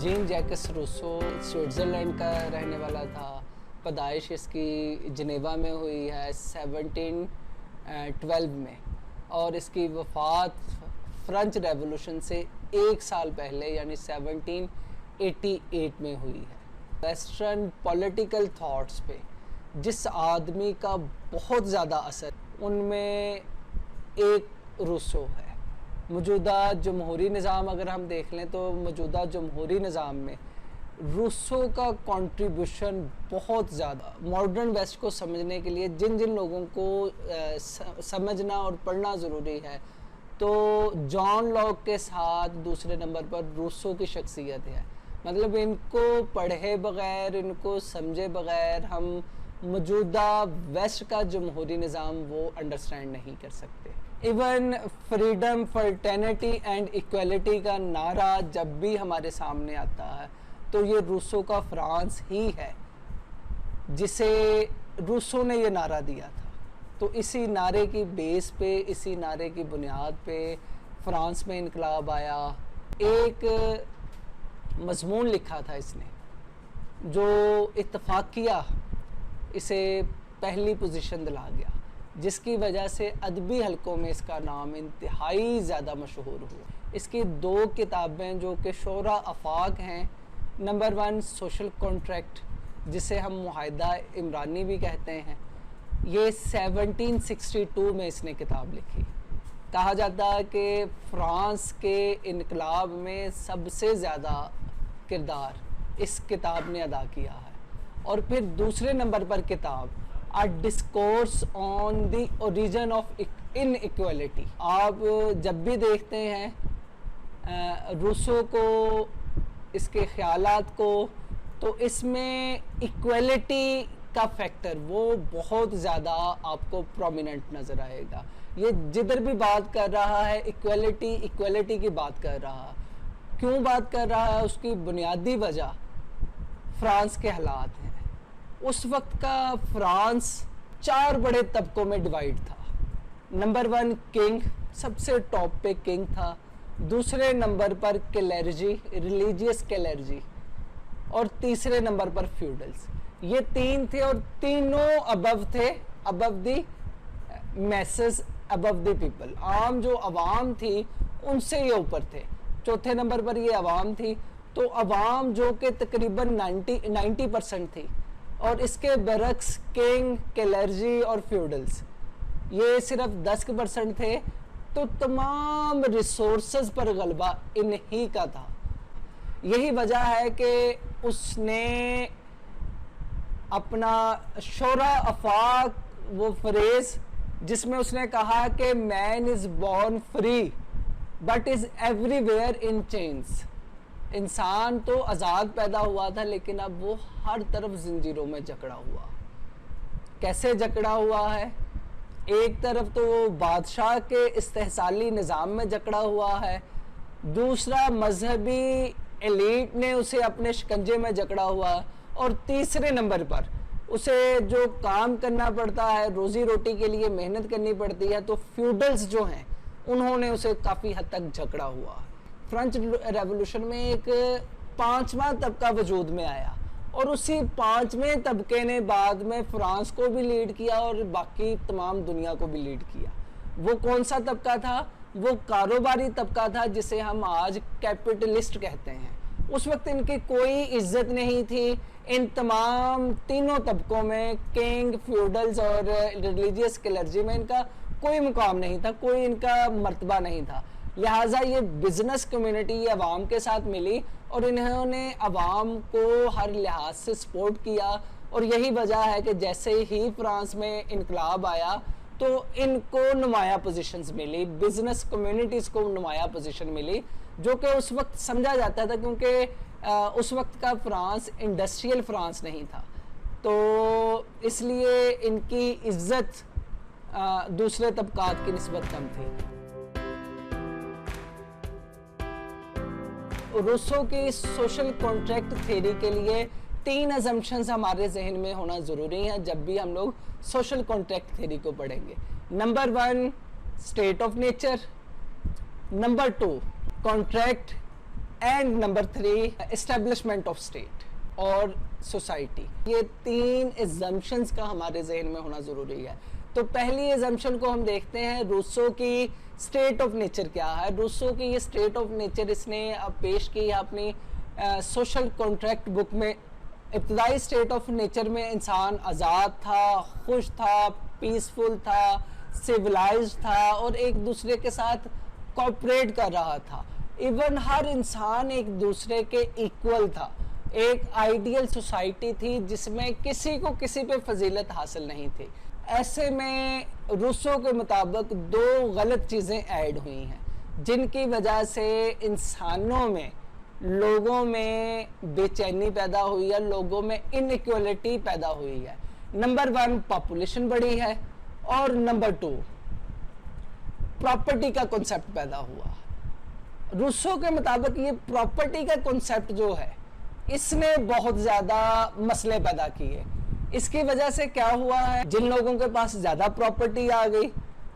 Gene Jacques Rousseau Switzerland का रहने वाला था। पैदाइश इसकी जिनेवा में हुई है 1712 में, और इसकी वफ़ात फ्रेंच रेवोल्यूशन से एक साल पहले यानी 1788 में हुई है। वेस्टर्न पॉलिटिकल थॉट्स पे जिस आदमी का बहुत ज़्यादा असर, उनमें एक रूसो है। मौजूदा जमहूरी निज़ाम अगर हम देख लें तो मौजूदा जमहूरी निज़ाम में रूसो का कंट्रीब्यूशन बहुत ज़्यादा। मॉडर्न वेस्ट को समझने के लिए जिन जिन लोगों को समझना और पढ़ना ज़रूरी है, तो जॉन लॉक के साथ दूसरे नंबर पर रूसो की शख्सियत है। मतलब इनको पढ़े बग़ैर, इनको समझे बग़ैर हम मौजूदा वेस्ट का जमहूरी निज़ाम वो अंडरस्टैंड नहीं कर सकते। Even freedom, fraternity and equality का नारा जब भी हमारे सामने आता है तो ये रूसो का फ्रांस ही है, जिसे रूसो ने ये नारा दिया था। तो इसी नारे की बेस पे, इसी नारे की बुनियाद पे फ्रांस में इनकलाब आया। एक मजमून लिखा था इसने जो इत्तफाकिया इसे पहली पोजीशन दिला गया, जिसकी वजह से अदबी हलकों में इसका नाम इंतहाई ज़्यादा मशहूर हुआ। इसकी 2 किताबें जो कि शोरा आफाक हैं। नंबर 1 सोशल कॉन्ट्रैक्ट, जिसे हम मुआहदा इमरानी भी कहते हैं, ये 1762 में इसने किताब लिखी। कहा जाता है कि फ्रांस के इनकलाब में सबसे ज़्यादा किरदार इस किताब ने अदा किया है। और फिर दूसरे नंबर पर किताब अ discourse on the origin of inequality. आप जब भी देखते हैं रूसो को, इसके ख्यालात को, तो इसमें इक्वालिटी का फैक्टर वो बहुत ज़्यादा आपको प्रोमिनेंट नज़र आएगा। ये जिधर भी बात कर रहा है इक्वालिटी की बात कर रहा है। क्यों बात कर रहा है, उसकी बुनियादी वजह फ्रांस के हालात हैं। उस वक्त का फ्रांस 4 बड़े तबकों में डिवाइड था। नंबर 1 किंग, सबसे टॉप पे किंग था। दूसरे नंबर पर क्लेर्जी, रिलीजियस क्लेर्जी, और तीसरे नंबर पर फ्यूडल्स। ये 3 थे और तीनों अबव थे, above the masses, above the people. आम जो अवाम थी उनसे ये ऊपर थे। चौथे नंबर पर ये अवाम थी। तो अवाम जो कि तकरीबन 90% थी, और इसके बरक्स किंग, क्लेर्जी और फ्यूडल्स ये सिर्फ 10% थे। तो तमाम रिसोर्सेज पर गलबा इन्हीं का था। यही वजह है कि उसने अपना शोरा आफाक, वो फ्रेज जिसमें उसने कहा कि man is born free but is everywhere in chains. इंसान तो आज़ाद पैदा हुआ था, लेकिन अब वो हर तरफ जंजीरों में जकड़ा हुआ। कैसे जकड़ा हुआ है? एक तरफ तो वो बादशाह के इस्तेहसाली निज़ाम में जकड़ा हुआ है, दूसरा मजहबी एलीट ने उसे अपने शिकंजे में जकड़ा हुआ है, और तीसरे नंबर पर उसे जो काम करना पड़ता है, रोज़ी रोटी के लिए मेहनत करनी पड़ती है, तो फ्यूडल्स जो हैं उन्होंने उसे काफ़ी हद तक जकड़ा हुआ। फ्रेंच रेवोल्यूशन में एक 5वां तबका वजूद में आया, और उसी 5वें तबके ने बाद में फ्रांस को भी लीड किया और बाकी तमाम दुनिया को भी लीड किया। वो कौन सा तबका था? वो कारोबारी तबका था, जिसे हम आज कैपिटलिस्ट कहते हैं। उस वक्त इनकी कोई इज्जत नहीं थी। इन तमाम तीनों तबकों में, किंग, फ्यूडल्स और रिलीजियस क्लर्जी में, इनका कोई मुकाम नहीं था, कोई इनका मर्तबा नहीं था। लिहाजा ये बिजनेस कम्युनिटी ये अवाम के साथ मिली और इन्होंने अवाम को हर लिहाज से सपोर्ट किया। और यही वजह है कि जैसे ही फ्रांस में इनकलाब आया तो इनको नुमाया पोजीशंस मिली, बिजनेस कम्युनिटीज़ को नुमाया पोजीशन मिली, जो कि उस वक्त समझा जाता था, क्योंकि उस वक्त का फ्रांस इंडस्ट्रियल फ्रांस नहीं था। तो इसलिए इनकी इज्जत दूसरे तबकात की निस्बत कम थी। रूसो की सोशल कॉन्ट्रैक्ट थ्योरी के लिए 3 अजम्पशंस हमारे जहन में होना ज़रूरी है जब भी हम लोग सोशल कॉन्ट्रैक्ट थ्योरी को पढ़ेंगे। Number 1 state of nature, number 2 contract and number 3 establishment of state और सोसाइटी। ये 3 एजम्पशंस का हमारे जहन में होना ज़रूरी है। तो पहली एजम्पशन को हम देखते हैं, रूसो की स्टेट ऑफ नेचर क्या है। रूसो की ये स्टेट ऑफ नेचर इसने पेश की है अपनी सोशल कॉन्ट्रैक्ट बुक में। इब्तदाई स्टेट ऑफ नेचर में इंसान आज़ाद था, खुश था, पीसफुल था, सिविलाइज था और एक दूसरे के साथ कोऑपरेट कर रहा था। इवन हर इंसान एक दूसरे के इक्वल था। एक आइडियल सोसाइटी थी जिसमें किसी को किसी पे फजीलत हासिल नहीं थी। ऐसे में रूसो के मुताबिक 2 गलत चीज़ें ऐड हुई हैं जिनकी वजह से इंसानों में, लोगों में बेचैनी पैदा हुई है, लोगों में इनइक्वलिटी पैदा हुई है। नंबर 1 पॉपुलेशन बढ़ी है और नंबर 2 प्रॉपर्टी का कॉन्सेप्ट पैदा हुआ। रूसो के मुताबिक ये प्रॉपर्टी का कॉन्सेप्ट जो है इसने बहुत ज़्यादा मसले पैदा किए। इसकी वजह से क्या हुआ है, जिन लोगों के पास ज़्यादा प्रॉपर्टी आ गई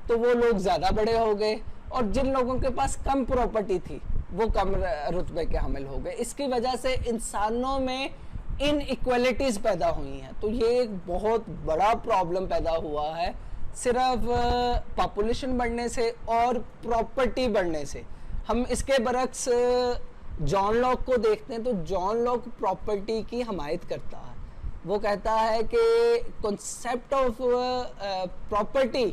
तो वो लोग ज़्यादा बड़े हो गए और जिन लोगों के पास कम प्रॉपर्टी थी वो कम रुतबे के हामिल हो गए। इसकी वजह से इंसानों में इनइक्वालिटीज़ पैदा हुई हैं। तो ये एक बहुत बड़ा प्रॉब्लम पैदा हुआ है सिर्फ पॉपुलेशन बढ़ने से और प्रॉपर्टी बढ़ने से। हम इसके बरक्स जॉन लॉक को देखते हैं तो जॉन लॉक प्रॉपर्टी की हमायत करता है। वो कहता है कि कॉन्सेप्ट ऑफ प्रॉपर्टी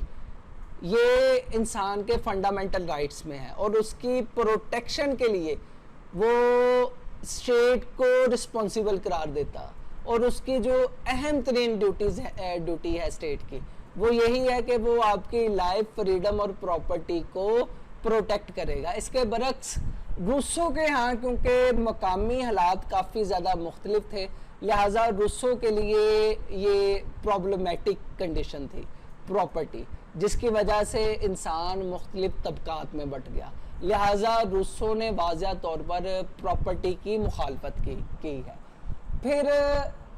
ये इंसान के फंडामेंटल राइट्स में है और उसकी प्रोटेक्शन के लिए वो स्टेट को रिस्पॉन्सिबल करार देता और उसकी जो अहम तरीन ड्यूटी है स्टेट की वो यही है कि वो आपकी लाइफ, फ्रीडम और प्रॉपर्टी को प्रोटेक्ट करेगा। इसके बरक्स रूसो के यहाँ क्योंकि मकामी हालात काफ़ी ज़्यादा मुख्तलिफ थे, लिहाजा रूसो के लिए ये प्रॉब्लमेटिक कंडीशन थी प्रॉपर्टी, जिसकी वजह से इंसान मुख्तलिफ तबकात में बट गया। लिहाजा रूसो ने वाज़ह तौर पर प्रॉपर्टी की मुखालफत की है। फिर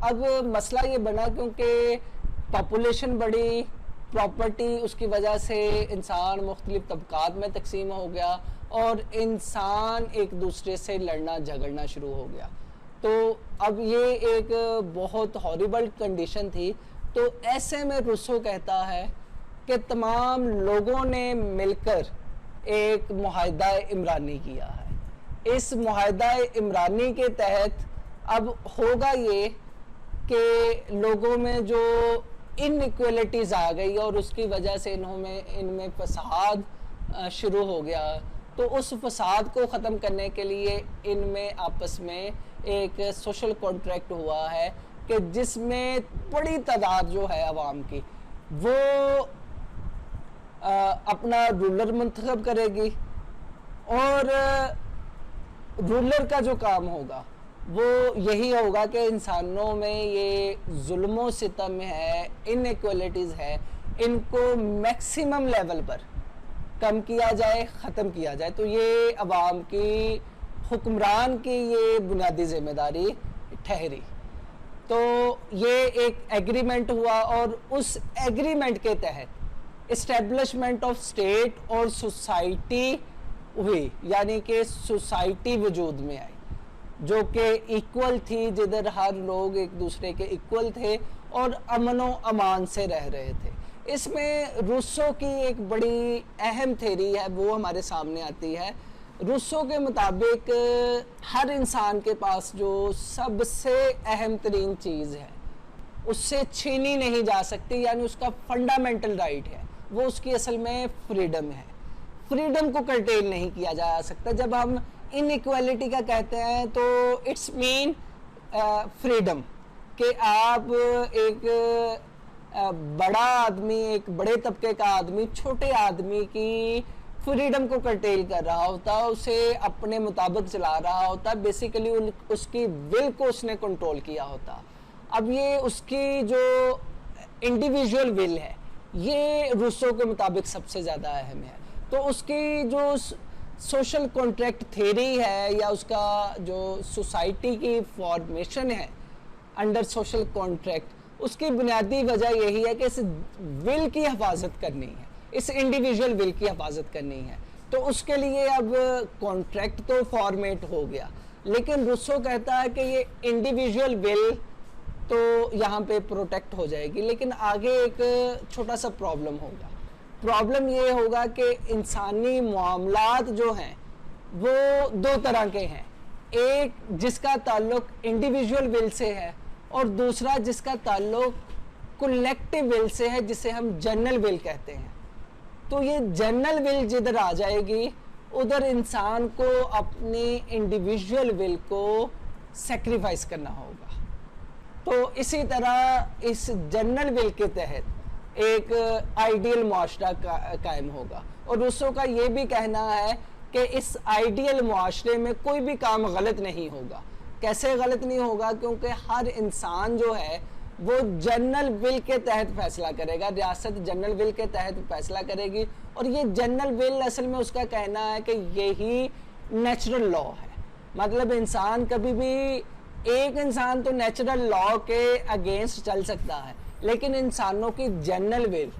अब मसला ये बना क्योंकि पॉपुलेशन बढ़ी, प्रॉपर्टी, उसकी वजह से इंसान मुख्तलिफ तबकात में तकसीम हो गया और इंसान एक दूसरे से लड़ना झगड़ना शुरू हो गया। तो अब ये एक बहुत हॉरिबल कंडीशन थी। तो ऐसे में रूसो कहता है कि तमाम लोगों ने मिलकर एक मुआहदा इमरानी किया है। इस मुआहदा इमरानी के तहत अब होगा ये कि लोगों में जो इनइक्वलिटीज़ आ गई और उसकी वजह से इनमें फसाद शुरू हो गया। तो उस फसाद को ख़त्म करने के लिए इनमें आपस में एक सोशल कॉन्ट्रैक्ट हुआ है कि जिसमें बड़ी तादाद जो है आवाम की वो अपना रूलर मुंतखब करेगी और रूलर का जो काम होगा वो यही होगा कि इंसानों में ये जुल्म सितम है, इनइक्वालिटीज़ है, इनको मैक्सिमम लेवल पर कम किया जाए, ख़त्म किया जाए। तो ये अवाम की, हुक्मरान की ये बुनियादी ज़िम्मेदारी ठहरी। तो ये एक एग्रीमेंट हुआ और उस एग्रीमेंट के तहत इस्टेब्लिशमेंट ऑफ स्टेट और सोसाइटी हुई, यानी कि सोसाइटी वजूद में आई जो कि इक्वल थी, जिधर हर लोग एक दूसरे के इक्वल थे और अमन व अमान से रह रहे थे। इसमें रूसो की एक बड़ी अहम थ्योरी है, वो हमारे सामने आती है। रूसो के मुताबिक हर इंसान के पास जो सबसे अहम तरीन चीज़ है उससे छीनी नहीं जा सकती, यानी उसका फंडामेंटल राइट है, वो उसकी असल में फ्रीडम है। फ्रीडम को कर्टेल नहीं किया जा सकता। जब हम इनइक्वालिटी का कहते हैं तो इट्स मीन फ्रीडम, कि आप एक बड़ा आदमी, एक बड़े तबके का आदमी छोटे आदमी की फ्रीडम को कर्टेल कर रहा होता, उसे अपने मुताबिक चला रहा होता, बेसिकली उसकी विल को उसने कंट्रोल किया होता। अब ये उसकी जो इंडिविजुअल विल है ये रूसो के मुताबिक सबसे ज़्यादा अहम है। तो उसकी जो सोशल कॉन्ट्रैक्ट थ्योरी है या उसका जो सोसाइटी की फॉर्मेशन है अंडर सोशल कॉन्ट्रैक्ट, उसकी बुनियादी वजह यही है कि इस विल की हिफाजत करनी है, इस इंडिविजुअल विल की हिफाजत करनी है। तो उसके लिए अब कॉन्ट्रैक्ट तो फॉर्मेट हो गया, लेकिन रूसो कहता है कि ये इंडिविजुअल विल तो यहाँ पे प्रोटेक्ट हो जाएगी, लेकिन आगे एक छोटा सा प्रॉब्लम होगा। प्रॉब्लम ये होगा कि इंसानी मामलात जो हैं वो दो तरह के हैं, एक जिसका ताल्लुक इंडिविजुअल विल से है और दूसरा जिसका ताल्लुक कलेक्टिव विल से है, जिसे हम जनरल विल कहते हैं। तो ये जनरल विल जिधर आ जाएगी उधर इंसान को अपनी इंडिविजुअल विल को सेक्रीफाइस करना होगा। तो इसी तरह इस जनरल विल के तहत एक आइडियल मुआशरा कायम होगा। और रूसो का ये भी कहना है कि इस आइडियल मुआशरे में कोई भी काम गलत नहीं होगा। कैसे गलत नहीं होगा? क्योंकि हर इंसान जो है वो जनरल विल के तहत फैसला करेगा, रियासत जनरल विल के तहत फैसला करेगी। और ये जनरल विल असल में उसका कहना है कि यही नेचुरल लॉ है। मतलब इंसान कभी भी, एक इंसान तो नेचुरल लॉ के अगेंस्ट चल सकता है, लेकिन इंसानों की जनरल विल,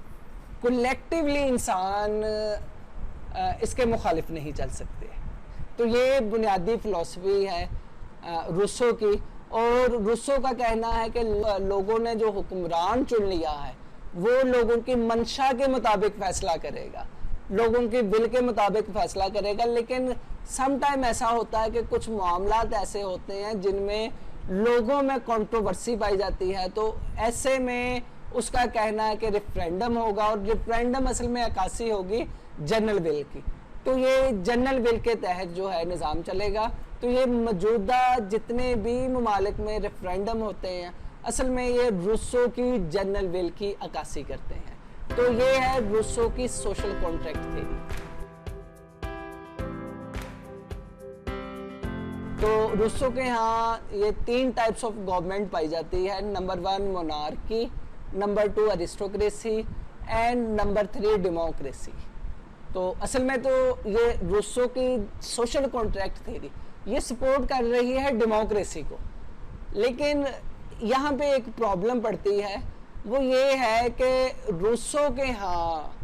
कलेक्टिवली इंसान इसके मुखालिफ नहीं चल सकते। तो ये बुनियादी फ़िलासफ़ी है रूसो की। और रूसो का कहना है कि लोगों ने जो हुक्मरान चुन लिया है वो लोगों की मंशा के मुताबिक फैसला करेगा, लोगों की विल के मुताबिक फैसला करेगा। लेकिन सम टाइम ऐसा होता है कि कुछ मामलात ऐसे होते हैं जिनमें लोगों में कंट्रोवर्सी पाई जाती है, तो ऐसे में उसका कहना है कि रेफरेंडम होगा, और रेफरेंडम असल में अक्कासी होगी जनरल विल की। तो ये जनरल विल के तहत जो है निज़ाम चलेगा। तो ये मौजूदा जितने भी ममालिक में रेफरेंडम होते हैं असल में ये रूसो की जनरल विल की अक्कासी करते हैं। तो ये है रूसो की सोशल कॉन्ट्रैक्ट थ्योरी। तो रूसो के यहाँ ये 3 टाइप्स ऑफ गवर्नमेंट पाई जाती है। Number 1 monarchy, number 2 aristocracy and number 3 democracy. तो असल में तो ये रूसो की सोशल कॉन्ट्रैक्ट थ्योरी ये सपोर्ट कर रही है डेमोक्रेसी को, लेकिन यहाँ पे एक प्रॉब्लम पड़ती है, वो ये है कि रूसो के यहाँ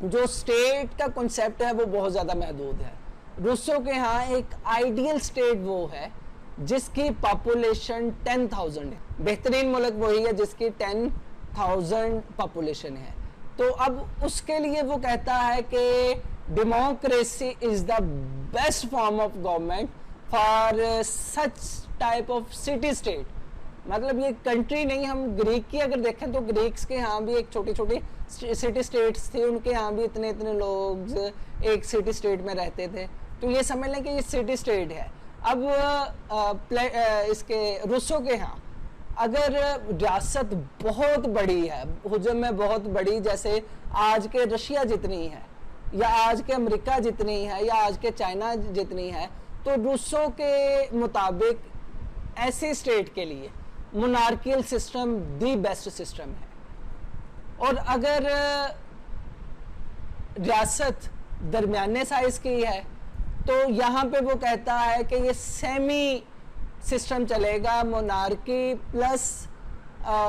जो स्टेट का कॉन्सेप्ट है वो बहुत ज़्यादा महदूद है। रूसो के यहाँ एक आइडियल स्टेट वो है जिसकी पॉपुलेशन 10,000 है। बेहतरीन मुल्क वही है जिसकी 10,000 पॉपुलेशन है। तो अब उसके लिए वो कहता है कि democracy is the best form of government for such type of city state. मतलब ये कंट्री नहीं, हम ग्रीक की अगर देखें तो ग्रीक्स के यहाँ भी एक छोटी छोटी सिटी स्टेट्स थी, उनके यहाँ भी इतने इतने लोग एक सिटी स्टेट में रहते थे। तो ये समझ लें कि ये सिटी स्टेट है। अब इसके रूसो के यहाँ अगर रियासत बहुत बड़ी है, हुजम में बहुत बड़ी, जैसे आज के रशिया जितनी है या आज के अमेरिका जितनी है या आज के चाइना जितनी है, तो रूसो के मुताबिक ऐसे स्टेट के लिए monarchial system the best system है। और अगर रियासत दरमियाने साइज की है तो यहाँ पे वो कहता है कि ये सेमी सिस्टम चलेगा, मोनार्की प्लस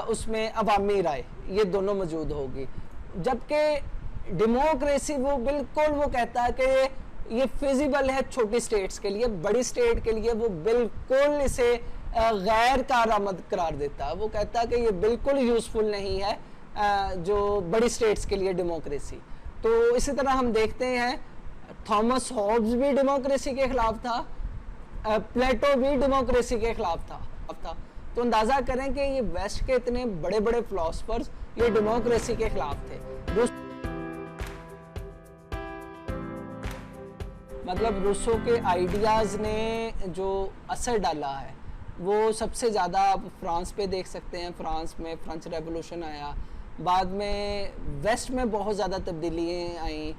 उसमें अवामी राय, ये दोनों मौजूद होगी। जबकि डेमोक्रेसी वो बिल्कुल वो कहता है कि ये फिजिबल है छोटी स्टेट्स के लिए, बड़ी स्टेट के लिए वो बिल्कुल इसे गैर कारआमद करार देता है। वो कहता है कि ये बिल्कुल यूज़फुल नहीं है जो बड़ी स्टेट्स के लिए डेमोक्रेसी। तो इसी तरह हम देखते हैं थॉमस हॉब्स भी डेमोक्रेसी के खिलाफ था, प्लेटो भी डेमोक्रेसी के खिलाफ था। तो अंदाज़ा करें कि ये वेस्ट के इतने बड़े बड़े फिलोसफर्स ये डेमोक्रेसी के खिलाफ थे। मतलब रूसो के आइडियाज़ ने जो असर डाला है वो सबसे ज़्यादा आप फ्रांस पे देख सकते हैं। फ्रांस में फ्रेंच रेवोल्यूशन आया, बाद में वेस्ट में बहुत ज़्यादा तब्दीलियाँ आई।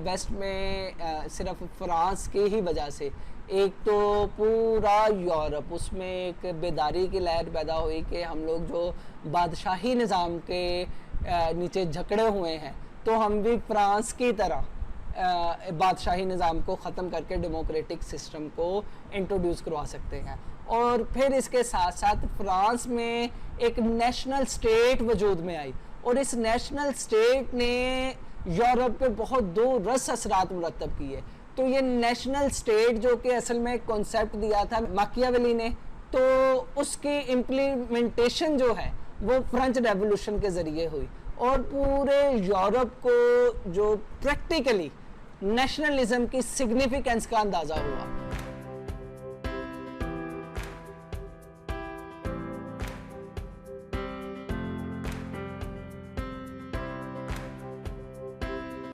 वेस्ट में सिर्फ फ्रांस की ही वजह से एक तो पूरा यूरोप उसमें एक बेदारी की लहर पैदा हुई कि हम लोग जो बादशाही निज़ाम के नीचे झकड़े हुए हैं, तो हम भी फ्रांस की तरह बादशाही निज़ाम को ख़त्म करके डेमोक्रेटिक सिस्टम को इंट्रोड्यूस करवा सकते हैं। और फिर इसके साथ साथ फ्रांस में एक नेशनल स्टेट वजूद में आई, और इस नेशनल स्टेट ने यूरोप पे बहुत दो रस असरात मुरतब किए। तो ये नेशनल स्टेट जो कि असल में कॉन्सेप्ट दिया था माकियावेली ने, तो उसकी इम्प्लीमेंटेशन जो है वो फ्रेंच रेवोल्यूशन के ज़रिए हुई और पूरे यूरोप को जो प्रैक्टिकली नेशनलिज्म की सिग्निफिकेंस का अंदाज़ा हुआ।